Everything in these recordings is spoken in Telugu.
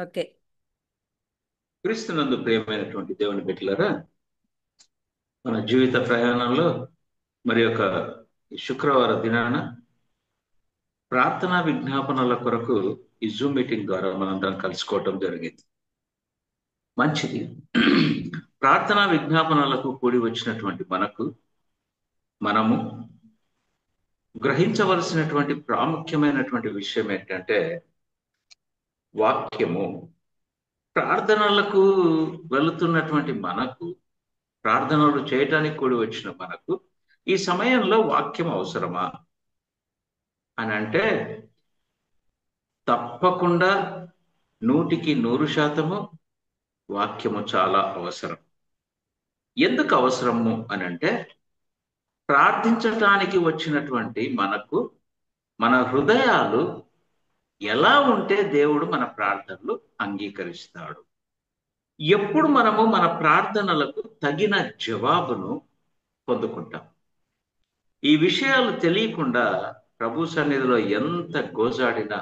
ఓకే. క్రీస్తునందు ప్రియమైనటువంటి దేవుని బిడ్డలారా, మన జీవిత ప్రయాణంలో మరి యొక్క శుక్రవార దినాన ప్రార్థనా విజ్ఞాపనల కొరకు ఈ జూమ్ మీటింగ్ ద్వారా మనందరం కలుసుకోవటం జరిగింది. మంచిది. ప్రార్థనా విజ్ఞాపనలకు కూడి వచ్చినటువంటి మనము గ్రహించవలసినటువంటి ప్రాముఖ్యమైనటువంటి విషయం ఏంటంటే వాక్యము. ప్రార్థనలకు వెళుతున్నటువంటి ప్రార్థనలు చేయటానికి కూడి వచ్చిన మనకు ఈ సమయంలో వాక్యం అవసరమా అని అంటే తప్పకుండా 100% వాక్యము చాలా అవసరం. ఎందుకు అవసరము అని అంటే ప్రార్థించటానికి వచ్చినటువంటి మన హృదయాలు ఎలా ఉంటే దేవుడు మన ప్రార్థనలు అంగీకరిస్తాడు. ఎప్పుడు మనము మన ప్రార్థనలకు తగిన జవాబును పొందుకుంటాం. ఈ విషయాలు తెలియకుండా ప్రభు సన్నిధిలో ఎంత గోజాడినా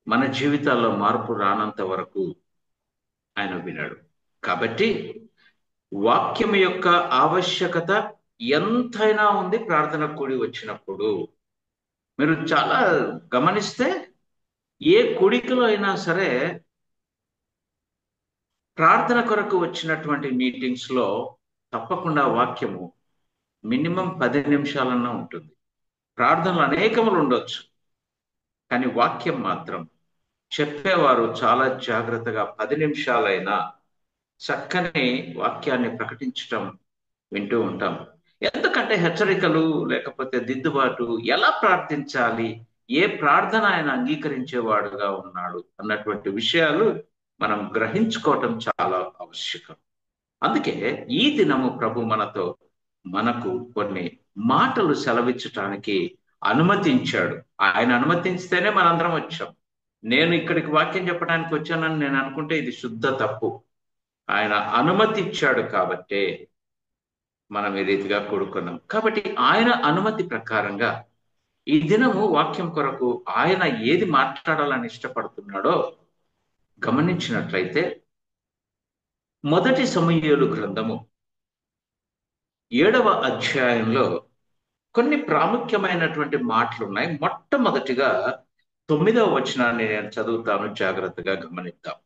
మన జీవితాల్లో మార్పు రానంత వరకు ఆయన వినడు. కాబట్టి వాక్యం యొక్క ఆవశ్యకత ఎంతైనా ఉంది. ప్రార్థన కూడి వచ్చినప్పుడు మీరు చాలా గమనిస్తే ఏ కూడికలో అయినా సరే ప్రార్థన కొరకు వచ్చినటువంటి మీటింగ్స్ లో తప్పకుండా వాక్యము మినిమం 10 నిమిషాలన్నా ఉంటుంది. ప్రార్థనలు అనేకములు ఉండొచ్చు, కానీ వాక్యం మాత్రం చెప్పేవారు చాలా జాగ్రత్తగా 10 నిమిషాలైనా చక్కని వాక్యాన్ని ప్రకటించటం వింటూ ఉంటాం. ఎందుకంటే హెచ్చరికలు లేకపోతే దిద్దుబాటు, ఎలా ప్రార్థించాలి, ఏ ప్రార్థన ఆయన అంగీకరించేవాడుగా ఉన్నాడు అన్నటువంటి విషయాలు మనం గ్రహించుకోవటం చాలా ఆవశ్యకం. అందుకే ఈ దినము ప్రభు మనకు కొన్ని మాటలు సెలవిచ్చటానికి అనుమతించాడు. ఆయన అనుమతిస్తేనే మనందరం వచ్చాం. నేను ఇక్కడికి వాక్యం చెప్పడానికి వచ్చానని నేను అనుకుంటే ఇది శుద్ధ తప్పు. ఆయన అనుమతి ఇచ్చాడు కాబట్టే మనం ఈ రీతిగా కూడుకున్నాం. కాబట్టి ఆయన అనుమతి ప్రకారంగా ఈ దినము వాక్యం కొరకు ఆయన ఏది మాట్లాడాలని ఇష్టపడుతున్నాడో గమనించినట్లయితే 1 సమూయేలు గ్రంథము 7వ అధ్యాయంలో కొన్ని ప్రాముఖ్యమైనటువంటి మాటలు ఉన్నాయి. మొట్టమొదటిగా 9వ వచనాన్ని నేను చదువుతాను, జాగ్రత్తగా గమనిద్దాం.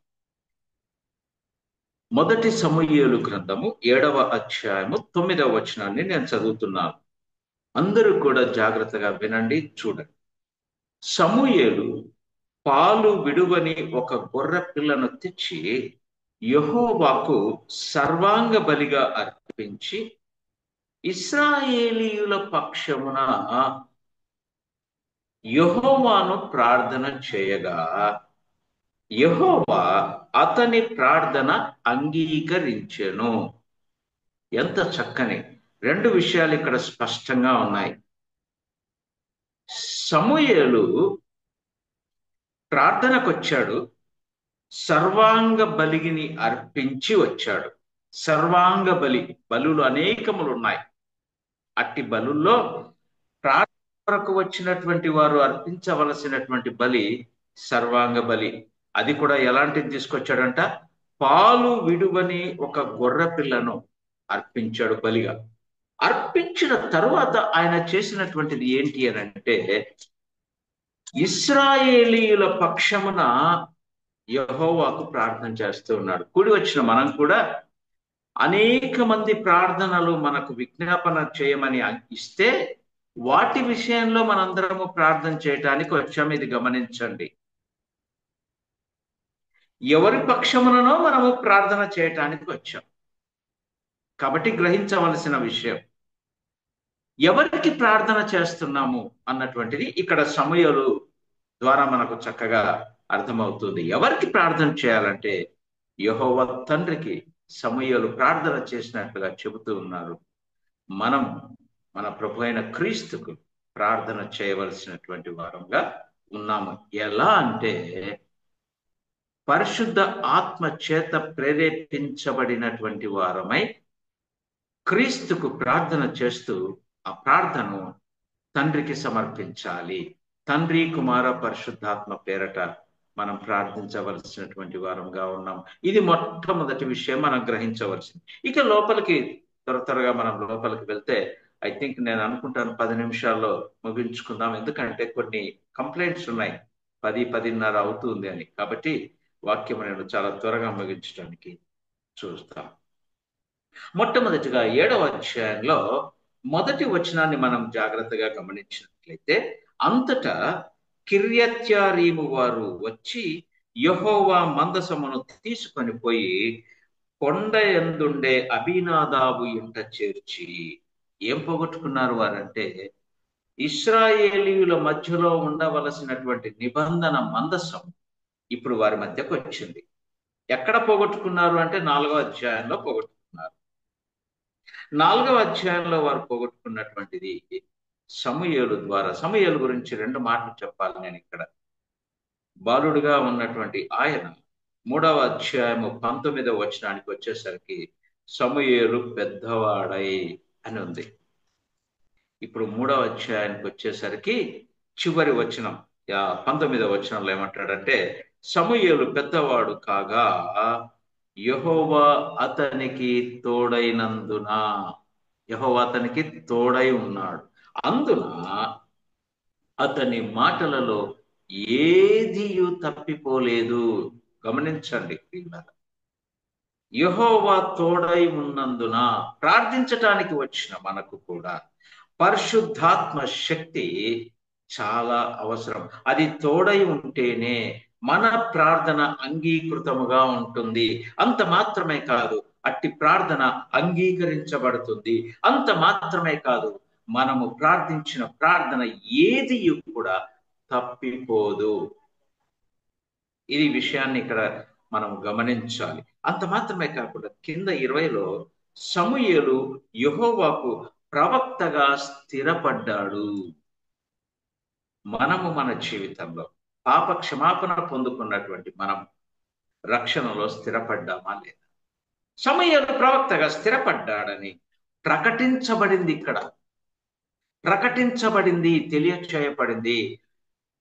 1 సమూయేలు గ్రంథము 7వ అధ్యాయము 9వ వచనాన్ని నేను చదువుతున్నాను. అందరూ కూడా జాగ్రత్తగా వినండి, చూడండి. సమూయేలు పాలు విడువని ఒక గొర్రె పిల్లను తెచ్చి యెహోవాకు సర్వాంగ బలిగా అర్పించి ఇశ్రాయేలీయుల పక్షమున యెహోవాను ప్రార్థన చేయగా యెహోవా అతని ప్రార్థన అంగీకరించెను. ఎంత చక్కని 2 విషయాలు ఇక్కడ స్పష్టంగా ఉన్నాయి. సమూయేలు ప్రార్థనకు వచ్చాడు, సర్వాంగ బలిని అర్పించి వచ్చాడు. సర్వాంగ బలులు అనేకములు ఉన్నాయి. అట్టి బలుల్లో ప్రార్థన కొరకు వచ్చినటువంటి వారు అర్పించవలసినటువంటి బలి సర్వాంగ బలి. అది కూడా ఎలాంటిది తీసుకొచ్చాడంట? పాలు విడువని ఒక గొర్రె పిల్లను అర్పించాడు బలిగా. అర్పించిన తరువాత ఆయన చేసినటువంటిది ఏంటి అని అంటే ఇశ్రాయేలీయుల పక్షమున యెహోవాకు ప్రార్థన చేస్తూ ఉన్నాడు. కూడి వచ్చిన మనం కూడా అనేక మంది ప్రార్థనలు మనకు విజ్ఞాపన చేయమని ఇస్తే వాటి విషయంలో మనందరము ప్రార్థన చేయటానికి వచ్చాము. ఇది గమనించండి. ఎవరి పక్షముననో మనము ప్రార్థన చేయటానికి వచ్చాం. కాబట్టి గ్రహించవలసిన విషయం, ఎవరికి ప్రార్థన చేస్తున్నాము అన్నటువంటిది ఇక్కడ సమూయేలు ద్వారా మనకు చక్కగా అర్థమవుతుంది. ఎవరికి ప్రార్థన చేయాలంటే యెహోవా తండ్రికి సమూయేలు ప్రార్థన చేసినట్లుగా చెబుతూ ఉన్నారు. మనం మన ప్రభు అయిన క్రీస్తుకు ప్రార్థన చేయవలసినటువంటి వారంగా ఉన్నాము. ఎలా అంటే పరిశుద్ధ ఆత్మ చేత ప్రేరేపించబడినటువంటి వారమై క్రీస్తుకు ప్రార్థన చేస్తూ ఆ ప్రార్థనను తండ్రికి సమర్పించాలి. తండ్రి, కుమార, పరిశుద్ధాత్మ పేరట మనం ప్రార్థించవలసినటువంటి వారంగా ఉన్నాం. ఇది మొట్టమొదటి విషయం మనం గ్రహించవలసింది. ఇక లోపలికి త్వరగా మనం లోపలికి వెళ్తే ఐ థింక్ నేను అనుకుంటాను 10 నిమిషాల్లో ముగించుకుందాం. ఎందుకంటే కొన్ని కంప్లైంట్స్ ఉన్నాయి, 10-10:30 అవుతుంది అని. కాబట్టి వాక్యం నేను చాలా త్వరగా ముగించడానికి చూస్తాం. మొట్టమొదటిగా 7వ అధ్యాయంలో మొదటి వచనాన్ని మనం జాగ్రత్తగా గమనించినట్లయితే, అంతటా కిర్యత్యారీము వారు వచ్చి యెహోవా మందసమును తీసుకొని పోయి కొండ యందుండే అబీనాదాబు ఇంట చేర్చి. ఏం పోగొట్టుకున్నారు వారంటే, ఇశ్రాయేలీయుల మధ్యలో ఉండవలసినటువంటి నిబంధన మందసం ఇప్పుడు వారి మధ్యకు వచ్చింది. ఎక్కడ పోగొట్టుకున్నారు అంటే 4వ అధ్యాయంలో పోగొట్టుకున్నారు. 4వ అధ్యాయంలో వారు పోగొట్టుకున్నటువంటిది సమూయేలు ద్వారా. సమూయేలు గురించి 2 మాటలు చెప్పాలి నేను ఇక్కడ. బాలుడుగా ఉన్నటువంటి ఆయన 3వ అధ్యాయము 19వ వచనానికి వచ్చేసరికి సమూయేలు పెద్దవాడై అని ఉంది. ఇప్పుడు 3వ అధ్యాయానికి వచ్చేసరికి చివరి వచనం 19వ వచనంలో ఏమంటాడంటే, సమూయేలు పెద్దవాడు కాగా యెహోవా అతనికి తోడైనందున, యెహోవా అతనికి తోడై ఉన్నాడు, అందున అతని మాటలలో ఏదియు తప్పిపోలేదు. గమనించండి పిల్లలు, యెహోవా తోడై ఉన్నందున ప్రార్థించటానికి వచ్చిన మనకు కూడా పరిశుద్ధాత్మ శక్తి చాలా అవసరం. అది తోడై ఉంటేనే మన ప్రార్థన అంగీకృతముగా ఉంటుంది. అంత మాత్రమే కాదు, అట్టి ప్రార్థన అంగీకరించబడుతుంది. అంత మాత్రమే కాదు, మనము ప్రార్థించిన ప్రార్థన ఏది కూడా తప్పిపోదు. ఇది విషయాన్ని ఇక్కడ మనం గమనించాలి. అంత మాత్రమే కాకుండా కింద 20లో సమూయేలు యెహోవాకు ప్రవక్తగా స్థిరపడ్డాడు. మనము మన జీవితంలో పాప క్షమాపణ పొందుకున్నటువంటి మనం రక్షణలో స్థిరపడ్డామా లేదా? సమూయేలు ప్రవక్తగా స్థిరపడ్డాడని ప్రకటించబడింది. ఇక్కడ ప్రకటించబడింది, తెలియచేయబడింది.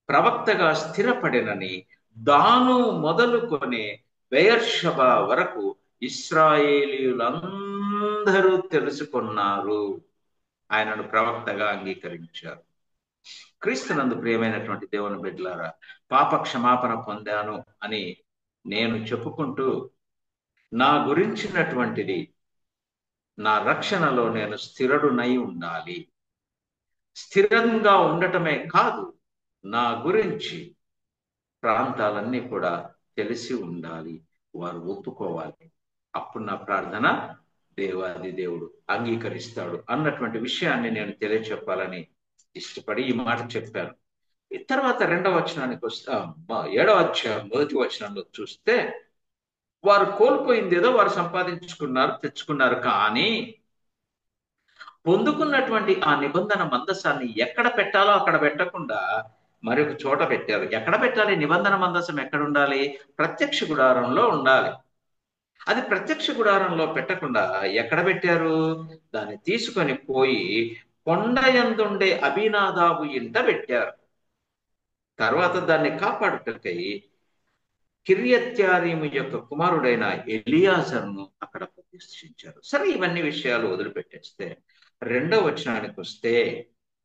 ప్రవక్తగా స్థిరపడినని దాను మొదలుకొని బెయర్షెబ వరకు ఇశ్రాయేలీయులందరూ తెలుసుకున్నారు. ఆయనను ప్రవక్తగా అంగీకరించారు. క్రీస్తునందు ప్రియమైనటువంటి దేవుని బిడ్డలారా, పాప క్షమాపణ పొందాను అని నేను చెప్పుకుంటూ నా గురించినటువంటిది, నా రక్షణలో నేను స్థిరుడునై ఉండాలి. స్థిరంగా ఉండటమే కాదు, నా గురించి ప్రాంతాలన్నీ కూడా తెలిసి ఉండాలి, వారు ఒప్పుకోవాలి. అప్పుడు నా ప్రార్థన దేవాది దేవుడు అంగీకరిస్తాడు అన్నటువంటి విషయాన్ని నేను తెలియచెప్పాలని ఇష్టపడి ఈ మాట చెప్పాను. తర్వాత 2వ వచనానికి వస్తాం. 7వ అధ్యాయం 1వ వచనంలో చూస్తే, వారు కోల్పోయింది ఏదో వారు సంపాదించుకున్నారు, తెచ్చుకున్నారు. కానీ పొందుకున్నటువంటి ఆ నిబంధన మందసాన్ని ఎక్కడ పెట్టాలో అక్కడ పెట్టకుండా మరొక చోట పెట్టారు. ఎక్కడ పెట్టాలి? నిబంధన మందసం ఎక్కడ ఉండాలి? ప్రత్యక్ష గుడారంలో ఉండాలి. అది ప్రత్యక్ష గుడారంలో పెట్టకుండా ఎక్కడ పెట్టారు? దాన్ని తీసుకొని పోయి కొండ యందుండే అబీనాదాబు ఇంట పెట్టారు. తర్వాత దాన్ని కాపాడుటకై కిర్యత్యారీము యొక్క కుమారుడైన ఎలియాజరును అక్కడ ప్రతిష్ఠించారు. సరే, ఇవన్నీ విషయాలు వదిలిపెట్టేస్తే 2వ వచనానికి వస్తే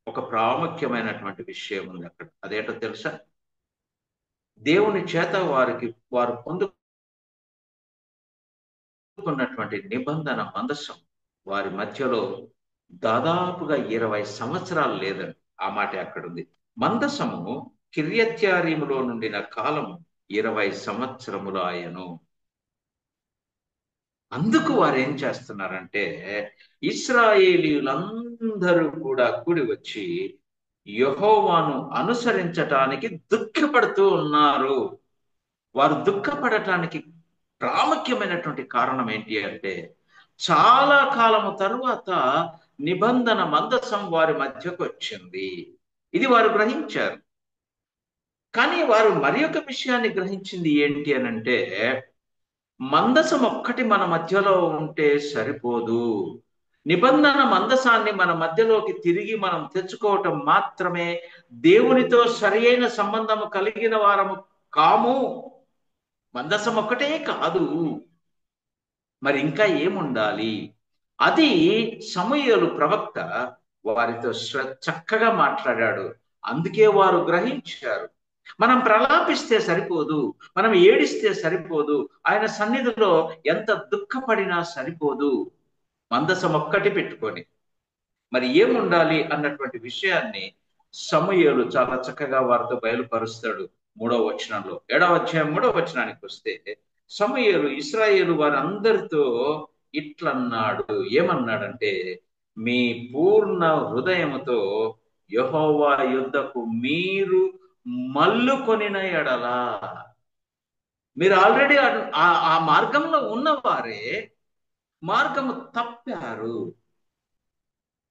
ఒక ప్రాముఖ్యమైనటువంటి విషయం ఉంది అక్కడ. అదేంటో తెలుసా? దేవుని చేత వారు పొందుకున్నటువంటి నిబంధన మందసం వారి మధ్యలో దాదాపుగా 20 సంవత్సరాలు లేదండి. ఆ మాట అక్కడ ఉంది. మందసము కిర్యత్యారీములో నుండిన కాలము 20 సంవత్సరములు ఆయను. అందుకు వారు ఏం చేస్తున్నారంటే, ఇశ్రాయేలీయులందరూ కూడా కూడి వచ్చి యెహోవాను అనుసరించటానికి దుఃఖపడుతూ ఉన్నారు. వారు దుఃఖపడటానికి ప్రాముఖ్యమైనటువంటి కారణం ఏంటి అంటే, చాలా కాలము తరువాత నిబంధన మందసం వారి మధ్యకు వచ్చింది. ఇది వారు గ్రహించారు. కానీ వారు మరి ఒక విషయాన్ని గ్రహించింది ఏంటి అనంటే, మందసం ఒక్కటి మన మధ్యలో ఉంటే సరిపోదు. నిబంధన మందసాన్ని మన మధ్యలోకి తిరిగి మనం తెచ్చుకోవటం మాత్రమే దేవునితో సరియైన సంబంధము కలిగిన వారము కాము, మందసం ఒక్కటే కాదు, మరి ఇంకా ఏముండాలి? అది సమూయేలు ప్రవక్త వారితో చక్కగా మాట్లాడాడు. అందుకే వారు గ్రహించారు. మనం ప్రలాపిస్తే సరిపోదు, మనం ఏడిస్తే సరిపోదు, ఆయన సన్నిధిలో ఎంత దుఃఖపడినా సరిపోదు. మందసం ఒక్కటి పెట్టుకొని మరి ఏముండాలి అన్నటువంటి విషయాన్ని సమూయేలు చాలా చక్కగా వారితో బయలుపరుస్తాడు. 3వ వచనంలో, 7వ అధ్యాయం 3వ వచనానికి వస్తే, సమూయేలు ఇశ్రాయేలు వారందరితో ఇట్లన్నాడు. ఏమన్నాడంటే, మీ పూర్ణ హృదయముతో యెహోవా యుద్ధకు మీరు మల్లుకొనిన ఎడల, మీరు ఆల్రెడీ ఆ మార్గంలో ఉన్నవారే మార్గము తప్పారు.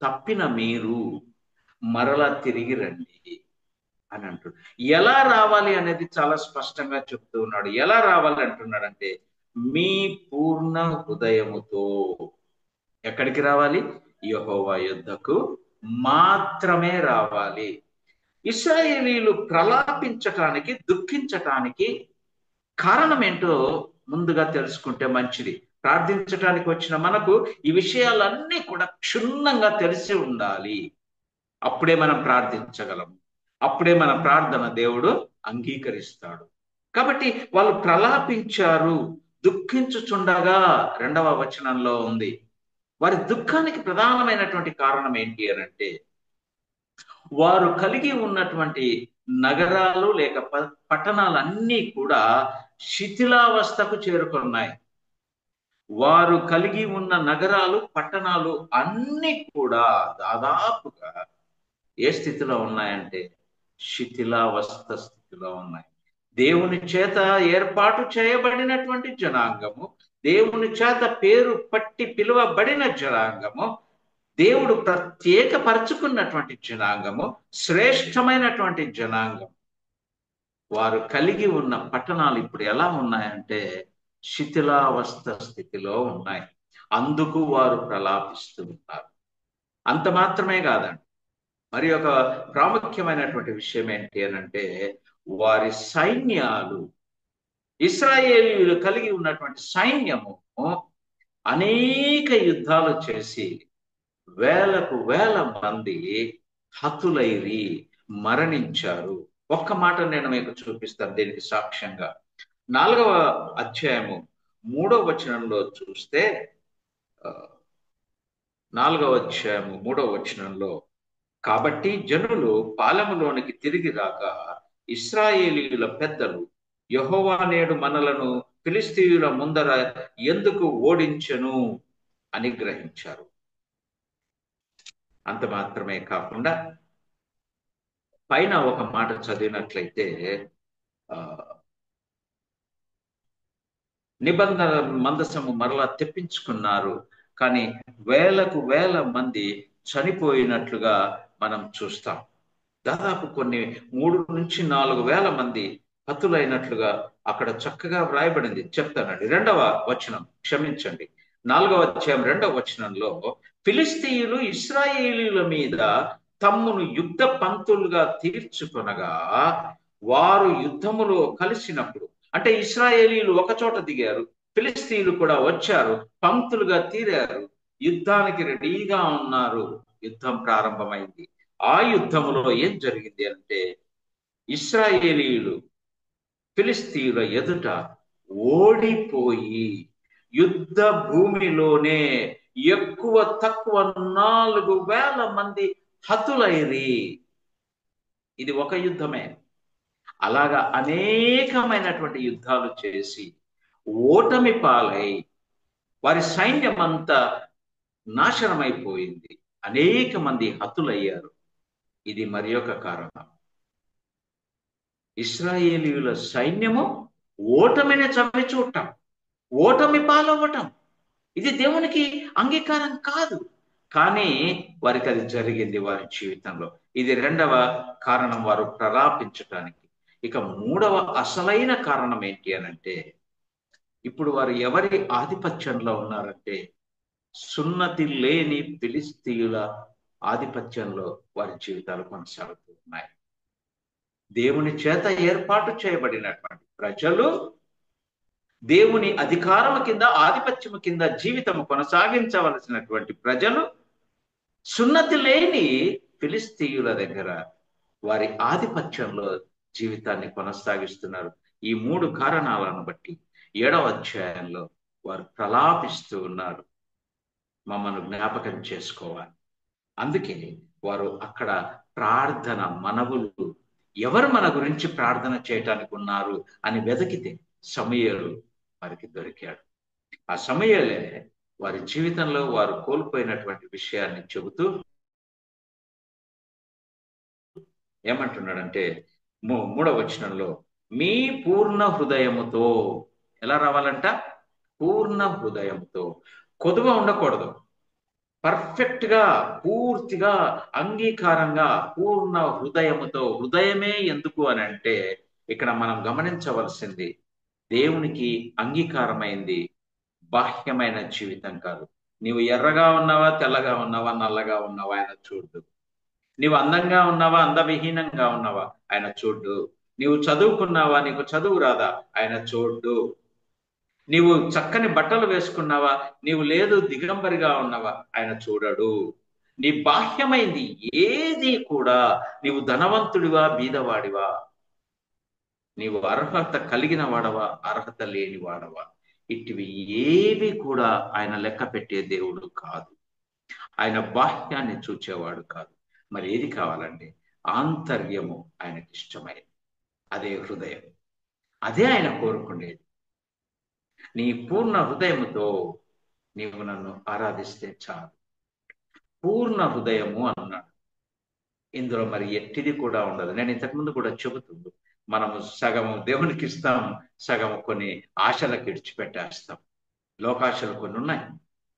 తప్పిన మీరు మరలా తిరిగి రండి అని అంటున్నాడు. ఎలా రావాలి అనేది చాలా స్పష్టంగా చెప్తూ ఉన్నాడు. ఎలా రావాలి అంటున్నాడంటే, మీ పూర్ణ హృదయముతో. ఎక్కడికి రావాలి? యెహోవా యుద్ధకు మాత్రమే రావాలి. ఇశ్రాయేలీలు ప్రలాపించటానికి, దుఃఖించటానికి కారణం ఏంటో ముందుగా తెలుసుకుంటే మంచిది. ప్రార్థించటానికి వచ్చిన మనకు ఈ విషయాలన్నీ కూడా క్షుణ్ణంగా తెలిసి ఉండాలి. అప్పుడే మనం ప్రార్థించగలము. అప్పుడే మన ప్రార్థన దేవుడు అంగీకరిస్తాడు. కాబట్టి వాళ్ళు ప్రలాపించారు, దుఃఖించుచుండగా 2వ వచనంలో ఉంది. వారి దుఃఖానికి ప్రధానమైనటువంటి కారణం ఏంటి అని అంటే, వారు కలిగి ఉన్నటువంటి నగరాలు లేక పట్టణాలన్నీ కూడా శిథిలావస్థకు చేరుకున్నాయి. వారు కలిగి ఉన్న నగరాలు, పట్టణాలు అన్ని కూడా దాదాపుగా ఏ స్థితిలో ఉన్నాయంటే శిథిలావస్థ స్థితిలో ఉన్నాయి. దేవుని చేత ఏర్పాటు చేయబడినటువంటి జనాంగము, దేవుని చేత పేరు పట్టి పిలువబడిన జనాంగము, దేవుడు ప్రత్యేకపరచుకున్నటువంటి జనాంగము, శ్రేష్టమైనటువంటి జనాంగం, వారు కలిగి ఉన్న పట్టణాలు ఇప్పుడు ఎలా ఉన్నాయంటే శిథిలావస్థ స్థితిలో ఉన్నాయి. అందుకు వారు ప్రలాపిస్తూ ఉన్నారు. అంత మాత్రమే కాదండి, మరి ఒక ప్రాముఖ్యమైనటువంటి విషయం ఏంటి అనంటే, వారి సైన్యాలు, ఇశ్రాయేలీయులు కలిగి ఉన్నటువంటి సైన్యము అనేక యుద్ధాలు చేసి వేలకు వేల మంది హతులైరి, మరణించారు. ఒక్క మాట నేను మీకు చూపిస్తాను దీనికి సాక్ష్యంగా. 4వ అధ్యాయము 3వ వచనంలో చూస్తే, 4వ అధ్యాయము 3వ వచనంలో, కాబట్టి జనులు పాలెములోనికి తిరిగి రాక ఇశ్రాయేలీయుల పెద్దలు, యెహోవా నేడు మనలను ఫిలిష్తీయుల ముందర ఎందుకు ఓడించెను అని గ్రహించారు. అంత మాత్రమే కాకుండా పైన ఒక మాట చదివినట్లయితే, నిబంధన మందసము మరలా తెప్పించుకున్నారు, కానీ వేలకు వేల మంది చనిపోయినట్లుగా మనం చూస్తాం. దాదాపు కొన్ని 3 నుంచి 4 వేల మంది హతులైనట్లుగా అక్కడ చక్కగా వ్రాయబడింది. చెప్తానండి. 2వ వచనం, క్షమించండి, 4వ అధ్యాయం 2వ వచనంలో, ఫిలిష్తీయులు ఇశ్రాయేలీయుల మీద తమ్మును యుద్ధ పంతులుగా తీర్చుకొనగా వారు యుద్ధములో కలిసినప్పుడు, అంటే ఇశ్రాయేలీయులు ఒక చోట దిగారు, ఫిలిష్తీయులు కూడా వచ్చారు, పంక్తులుగా తీరారు, యుద్ధానికి రెడీగా ఉన్నారు. యుద్ధం ప్రారంభమైంది. ఆ యుద్ధములో ఏం జరిగింది అంటే, ఇశ్రాయేలీయులు ఫిలిష్తీయుల ఎదుట ఓడిపోయి యుద్ధ భూమిలోనే ఎక్కువ తక్కువ 4,000 మంది హతులైరి. ఇది ఒక యుద్ధమే. అలాగా అనేకమైనటువంటి యుద్ధాలు చేసి ఓటమి పాలై వారి సైన్యం అంతా నాశనమైపోయింది. అనేక మంది హతులయ్యారు. ఇది మరి ఒక కారణం. ఇశ్రాయేలీయుల సైన్యము ఓటమిని చవి చూడటం, ఓటమి పాలవ్వటం, ఇది దేవునికి అంగీకారం కాదు. కానీ వారికి అది జరిగింది వారి జీవితంలో. ఇది 2వ కారణం, వారు ప్రలాపించటానికి. ఇక 3వ అసలైన కారణం ఏంటి అనంటే, ఇప్పుడు వారు ఎవరి ఆధిపత్యంలో ఉన్నారంటే, సున్నతి లేని ఫిలిష్తీయుల ఆధిపత్యంలో వారి జీవితాలు కొనసాగుతూ ఉన్నాయి. దేవుని చేత ఏర్పాటు చేయబడినటువంటి ప్రజలు, దేవుని అధికారము కింద, ఆధిపత్యము కింద జీవితము కొనసాగించవలసినటువంటి ప్రజలు సున్నతి లేని ఫిలిస్తీయుల దగ్గర వారి ఆధిపత్యంలో జీవితాన్ని కొనసాగిస్తున్నారు. ఈ 3 కారణాలను బట్టి 7వ అధ్యాయంలో వారు ప్రలాపిస్తూ ఉన్నారు. మమ్మల్ని జ్ఞాపకం చేసుకోవాలి. అందుకే వారు అక్కడ ప్రార్థన మనవులు, ఎవరు మన గురించి ప్రార్థన చేయటానికి ఉన్నారు అని వెతికితే సమూయేలు వారికి దొరికాడు. ఆ సమూయేలే వారి జీవితంలో వారు కోల్పోయినటువంటి విషయాన్ని చెబుతూ ఏమంటున్నాడంటే 3వ వచనంలో, మీ పూర్ణ హృదయముతో, ఎలా రావాలంట? పూర్ణ హృదయంతో. కొదువ ఉండకూడదు. పర్ఫెక్ట్ గా, పూర్తిగా, అంగీకారంగా, పూర్ణ హృదయముతో. హృదయమే ఎందుకు అని అంటే ఇక్కడ మనం గమనించవలసింది, దేవునికి అంగీకారమైంది బాహ్యమైన జీవితం కాదు. నీవు ఎర్రగా ఉన్నావా, తెల్లగా ఉన్నావా, నల్లగా ఉన్నావా ఆయన చూడు. నీవు అందంగా ఉన్నావా, అందవిహీనంగా ఉన్నావా ఆయన చూడు. నీవు చదువుకున్నావా, నీకు చదువు రాదా ఆయన చూడు. నీవు చక్కని బట్టలు వేసుకున్నావా, నీవు లేదు దిగంబరిగా ఉన్నావా ఆయన చూడడు. నీ బాహ్యమైంది ఏది కూడా, నీవు ధనవంతుడివా బీదవాడివా, నీవు అర్హత కలిగిన వాడవా అర్హత లేని వాడవా, ఇటివి ఏవి కూడా ఆయన లెక్క పెట్టే దేవుడు కాదు. ఆయన బాహ్యాన్ని చూచేవాడు కాదు. మరి ఏది కావాలంటే ఆంతర్యము ఆయనకి ఇష్టమైనది. అదే హృదయం. అదే ఆయన కోరుకునేది. నీ పూర్ణ హృదయముతో నీవు నన్ను ఆరాధిస్తే చాలు. పూర్ణ హృదయము అన్నాడు. ఇందులో మరి ఎట్టిది కూడా ఉండదు. నేను ఇంతకుముందు కూడా చెబుతుంది, మనము సగము దేవునికి ఇస్తాం, సగము కొన్ని ఆశలకు ఇడిచిపెట్టేస్తాం. లోకాశలు కొన్ని ఉన్నాయి,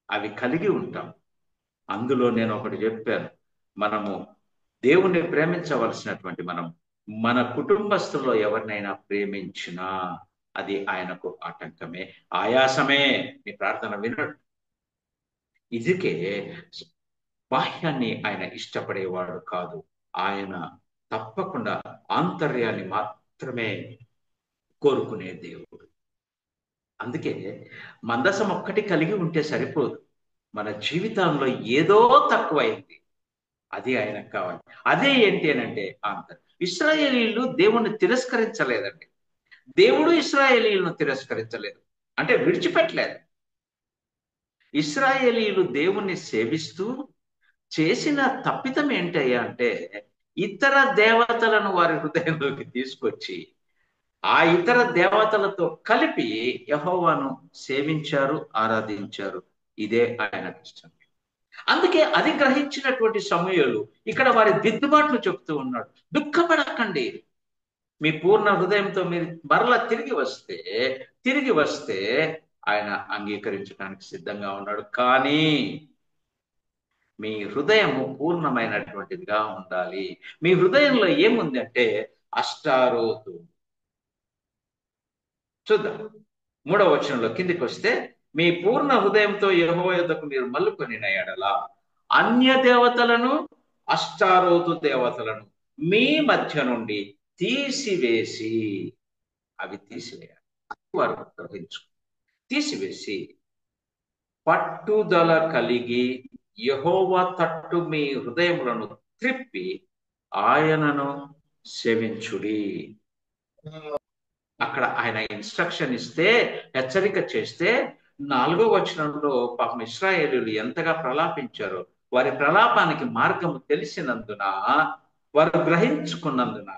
అవి కలిగి ఉంటాం. అందులో నేను ఒకటి చెప్పాను, మనము దేవుణ్ణి ప్రేమించవలసినటువంటి మనం మన కుటుంబస్తుల్లో ఎవరినైనా ప్రేమించినా అది ఆయనకు ఆటంకమే, ఆయాసమే. నీ ప్రార్థన వినడు. ఇదికే బాహ్యాన్ని ఆయన ఇష్టపడేవాడు కాదు. ఆయన తప్పకుండా ఆంతర్యాన్ని మాత్రమే కోరుకునే దేవుడు. అందుకే మందసం ఒక్కటి కలిగి ఉంటే సరిపోదు. మన జీవితంలో ఏదో తక్కువైంది, అది ఆయనకు కావాలి. అదే ఏంటి అని అంటే ఆంతర్యం. ఇశ్రాయేలీయులు దేవుణ్ణి తిరస్కరించలేదండి. దేవుడు ఇశ్రాయేలీయులను తిరస్కరించలేదు, అంటే విడిచిపెట్టలేదు. ఇశ్రాయేలీయులు దేవుణ్ణి సేవిస్తూ చేసిన తప్పిదం ఏంటయ్యా అంటే, ఇతర దేవతలను వారి హృదయంలోకి తీసుకొచ్చి ఆ ఇతర దేవతలతో కలిపి యెహోవాను సేవించారు, ఆరాధించారు. ఇదే ఆయనకు ఇష్టం. అందుకే అది గ్రహించినటువంటి సమూయేలు ఇక్కడ వారి దిద్దుబాట్లు చెప్తూ ఉన్నాడు. దుఃఖపడకండి, మీ పూర్ణ హృదయంతో మీరు మరలా తిరిగి వస్తే ఆయన అంగీకరించడానికి సిద్ధంగా ఉన్నాడు. కానీ మీ హృదయము పూర్ణమైనటువంటిదిగా ఉండాలి. మీ హృదయంలో ఏముంది అంటే అష్టారోతు. చూద్దాం 3వ వచనంలో కిందికి వస్తే, మీ పూర్ణ హృదయంతో యెహోవా యొద్దకు మీరు మల్లుకొనిన ఎడల అన్య దేవతలను, అష్టారోతు దేవతలను మీ మధ్య నుండి తీసివేసి, అవి తీసివేయాలి. వారు తీసివేసి పట్టుదల కలిగి యెహోవా తట్టు మీ హృదయములను త్రిప్పి ఆయనను సేవించుడి. అక్కడ ఆయన ఇన్స్ట్రక్షన్ ఇస్తే, హెచ్చరిక చేస్తే 4వ వచనంలో పాపం ఇశ్రాయేలీయులు ఎంతగా ప్రలాపించారో, వారి ప్రలాపానికి మార్గము తెలిసినందున, వారు గ్రహించుకున్నందున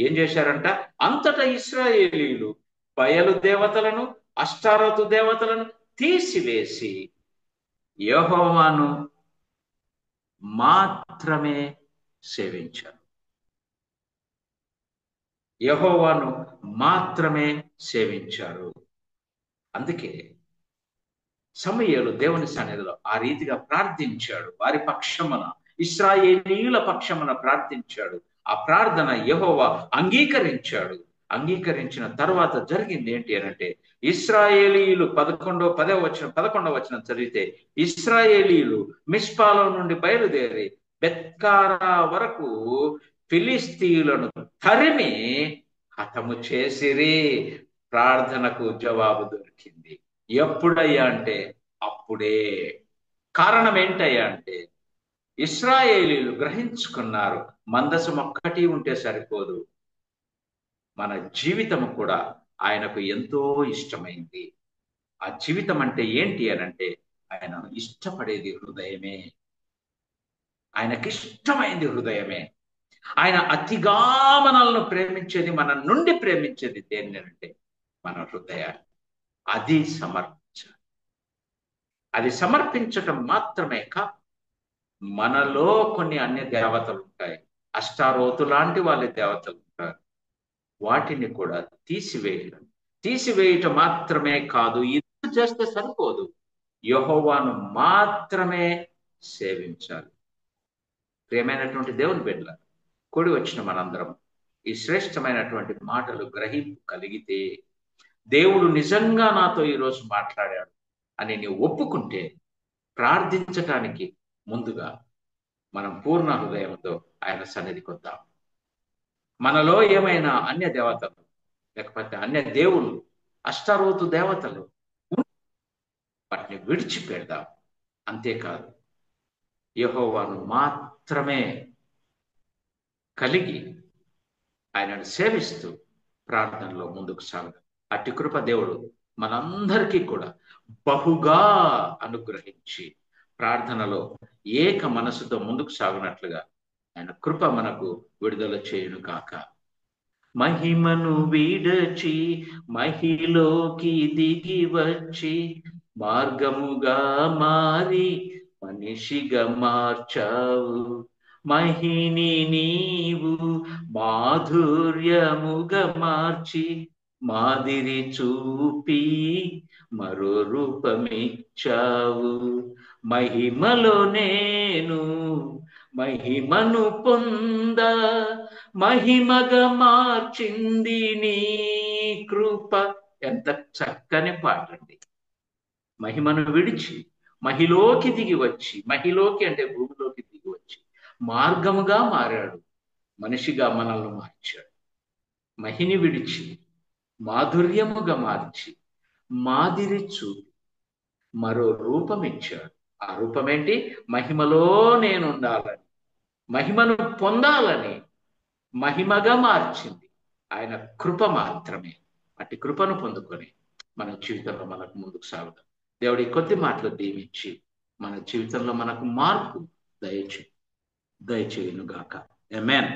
ఏం చేశారంట, అంతటా ఇశ్రాయేలీయులు బయలు దేవతలను, అష్టారోతు దేవతలను తీసివేసి యెహోవాను మాత్రమే సేవించారు. యెహోవాను మాత్రమే సేవించారు. అందుకే సమూయేలు దేవుని సన్నిధిలో ఆ రీతిగా ప్రార్థించాడు. వారి పక్షమున, ఇశ్రాయేలీయుల పక్షమున ప్రార్థించాడు. ఆ ప్రార్థన యెహోవా అంగీకరించాడు. అంగీకరించిన తర్వాత జరిగింది ఏంటి అనంటే, ఇశ్రాయేలీయులు 11వ వచనం చదివితే, ఇశ్రాయేలీయులు మిస్పాలో నుండి బయలుదేరి బెత్కారా వరకు ఫిలిస్తీయులను తరిమి హతము చేసిరి. ప్రార్థనకు జవాబు దొరికింది. ఎప్పుడయ్యా అంటే అప్పుడే. కారణం ఏంటయ్యా అంటే ఇశ్రాయేలీలు గ్రహించుకున్నారు, మందసం ఒక్కటి ఉంటే సరిపోదు, మన జీవితం కూడా ఆయనకు ఎంతో ఇష్టమైంది. ఆ జీవితం అంటే ఏంటి అని అంటే ఆయన ఇష్టపడేది హృదయమే. ఆయనకిష్టమైంది హృదయమే. ఆయన అతిగా మనల్ని ప్రేమించేది, మన నుండి ప్రేమించేది దేన్ని అంటే మన హృదయాన్ని. అది సమర్పించాలి. అది సమర్పించటం మాత్రమే కాదు, మనలో కొన్ని అన్య దేవతలు ఉంటాయి. అష్టారోతు లాంటి వాళ్ళ దేవతలు ఉంటారు. వాటిని కూడా తీసివేయటం మాత్రమే కాదు, ఇది చేస్తే సరిపోదు, యెహోవాను మాత్రమే సేవించాలి. ప్రియమైనటువంటి దేవుని బిడ్డల కూడి వచ్చిన మనందరం ఈ శ్రేష్టమైనటువంటి మాటలు గ్రహింపు కలిగితే, దేవుడు నిజంగా నాతో ఈరోజు మాట్లాడాడు అని నీవు ఒప్పుకుంటే, ప్రార్థించటానికి ముందుగా మనం పూర్ణ హృదయంతో ఆయన సన్నిధికి వద్దాం. మనలో ఏమైనా అన్య దేవతలు లేకపోతే అన్య దేవుళ్ళు, అష్టారోతు దేవతలు వాటిని విడిచిపెడదాం. అంతేకాదు, యెహోవాను మాత్రమే కలిగి ఆయనను సేవిస్తూ ప్రార్థనలో ముందుకు సాగుదాం. అట్టి కృప దేవుడు మనందరికీ కూడా బహుగా అనుగ్రహించి ప్రార్థనలో ఏక మనసుతో ముందుకు సాగునట్లుగా ఆయన కృప మనకు విడుదల చేయును కాక. మహిమను విడచి మహిలోకి దిగి వచ్చి మార్గముగా మారి మనిషిగా మార్చావు. మహిని నీవు మాధుర్యముగా మార్చి మాదిరి చూపి మరో రూపమిచ్చావు. మహిమలో నేను మహిమను పొంద మహిమగా మార్చింది నీ కృప. ఎంత చక్కని పాట అండి. మహిమను విడిచి మహిలోకి దిగి వచ్చి, మహిలోకి అంటే భూమిలోకి దిగి వచ్చి మార్గముగా మారాడు, మనిషిగా మనల్ని మార్చాడు. మహిని విడిచి మాధుర్యముగా మార్చి మాదిరి చూపి మరో రూపం ఇచ్చాడు. ఆ రూపం ఏంటి? మహిమలో నేను ఉండాలని, మహిమను పొందాలని మహిమగా మార్చింది ఆయన కృప మాత్రమే. అట్టి కృపను పొందుకొని మన జీవితంలో మనకు ముందుకు సాగుతాం. దేవుడి కొద్ది మాటలు దీవించి మన జీవితంలో మనకు మార్పు దయచేయును గాక. ఆమేన్.